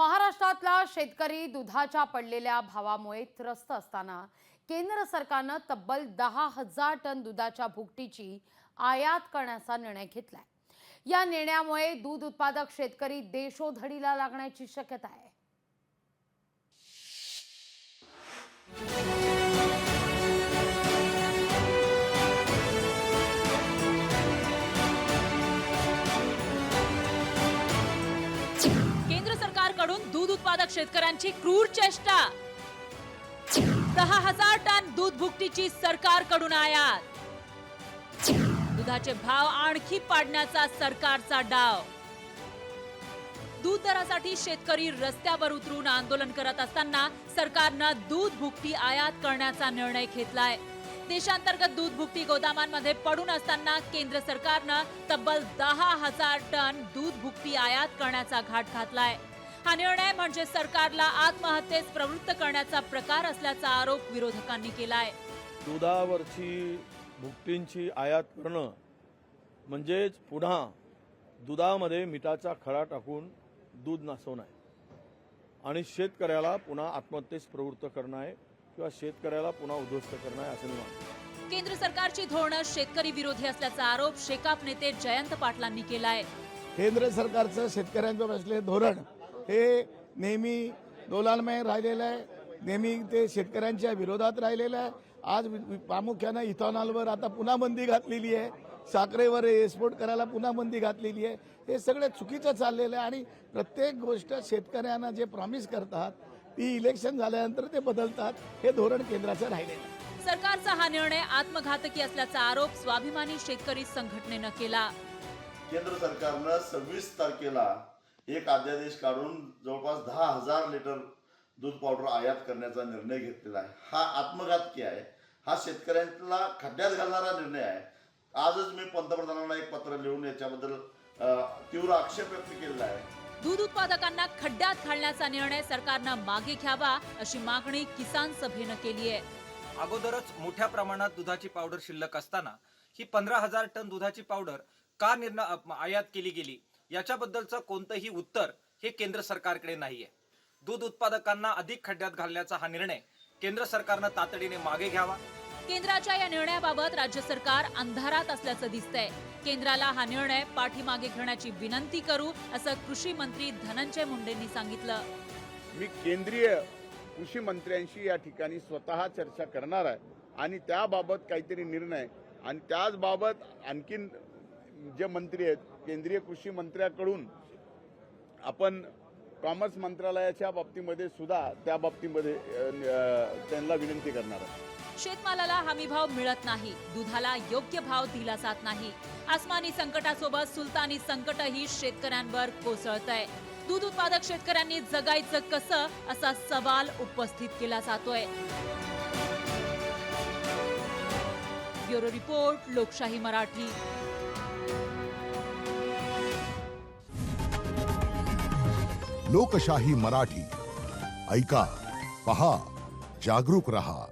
महाराष्ट्रातला शेतकरी दुधाच्या पडलेल्या भावामुळे त्रस्त असताना केंद्र सरकारने तब्बल 10,000 टन दुधाच्या भुकटीची आयात करण्याचा निर्णय घेतलाय। या निर्णयामुळे दूध उत्पादक शेतकरी देशोधडीला लागण्याची शक्यता आहे। केंद्र सरकारकडून दूध उत्पादक शेतकऱ्यांची क्रूर चेष्टा। 10,000 टन दूध भुकटीची सरकारकडून आयात। दुधाचे भाव आणखी पाडण्याचा सरकारचा डाव। दूध दरासाठी शेतकरी रस्त्यावर उतरून आंदोलन करत असताना सरकारने दूध भुकटी आयात करण्याचा निर्णय घेतलाय। देशांतर्गत दूध भुकटी गोदामांमध्ये पडून असताना केंद्र सरकारने तब्बल 10,000 टन दूध भुकटी आयात करण्याचा घाट घातलाय। हा निर्णय म्हणजे सरकारला आत्महत्येस प्रवृत्त करण्याचा प्रकार असल्याचा आरोप विरोधकांनी केलाय। दुधावरची भुकटींची आयात करणं म्हणजेच पुन्हा दुधामध्ये मिठाचा खडा टाकून दूध नासवणं आहे आणि शेतकऱ्याला पुन्हा आत्महत्येस प्रवृत्त करणं आहे किंवा शेतकऱ्याला पुन्हा उद्ध्वस्त करणं आहे असं मी मानतो। केंद्र सरकारची धोरणं शेतकरी विरोधी असल्याचा आरोप शेकाप नेते जयंत पाटलांनी केलाय। केंद्र सरकारचं शेतकऱ्यांवर असलेले धोरण हे नेहमी दोलालमय राहिलेलं आहे, नेहमी ते शेतकऱ्यांच्या विरोधात राहिलेलं आहे। आज प्रामुख्याने इथॉनॉलवर आता पुन्हा बंदी घातलेली आहे, साखरेवर एक्सपोर्ट करायला पुन्हा बंदी घातलेली आहे। हे सगळं चुकीचं चाललेलं आहे आणि प्रत्येक गोष्ट शेतकऱ्यांना जे प्रॉमिस करतात ती इलेक्शन झाल्यानंतर ते बदलतात। हे धोरण केंद्राचं राहिलेलं आहे। सरकारचा हा निर्णय आत्मघातकी असल्याचा आरोप स्वाभिमानी शेतकरी संघटनेनं केला। केंद्र सरकारनं 26 तारखेला एक अध्यादेश काढून जवळपास 10,000 लिटर दूध पावडर आयात करण्याचा निर्णय घेतलेला आहे। हा आत्मघातकी आहे, हा शेतकऱ्यांना खड्ड्यात घालणारा निर्णय आहे। आजच मी पंतप्रधानांना एक पत्र लिहून याच्याबद्दल तीव्र आक्षेप व्यक्त केलेला आहे। दूध उत्पादकांना खड्ड्यात घालण्याचा निर्णय सरकारनं मागे घ्यावा अशी मागणी किसान सभेनं केली आहे। अगोदरच मोठ्या प्रमाणात दुधाची पावडर शिल्लक असताना ही 15,000 टन दुधाची पावडर का आयात केली गेली याच्याबद्दलचं कोणतंही उत्तर हे केंद्र सरकारकडे नाहीये। दूध उत्पादकांना अधिक खड्ड्यात घालण्याचा हा निर्णय केंद्र सरकारनं तातडीने मागे घ्यावा। केंद्राच्या या निर्णयाबाबत राज्य सरकार अंधारात असल्याचं दिसतंय। केंद्राला हा निर्णय पाठीमागे घेण्याची विनंती करू असं कृषी मंत्री धनंजय मुंडेंनी सांगितलं। मी केंद्रीय कृषी मंत्र्यांशी या ठिकाणी स्वतः चर्चा करणार आहे आणि त्याबाबत काहीतरी निर्णय आणि त्याचबाबत आणखीन जे मंत्री आहेत केंद्रीय कृषी मंत्र्याकडून आपण कॉमर्स मंत्रालयाच्या बाबतीमध्ये सुद्धा त्या बाबतीमध्ये त्यांना विनंती करणार आहे। शेतमालाला हमी भाव मिळत नाही, दुधाला योग्य भाव दिला जात नाही। आसमानी संकटासोबत सुलतानी संकटही शेतकऱ्यांवर कोसळतंय। दूध उत्पादक शेतकऱ्यांनी जगायचं कसं असा सवाल उपस्थित केला जातोय। ब्युरो रिपोर्ट, लोकशाही मराठी। लोकशाही मराठी ऐका, पहा, जागरूक रहा।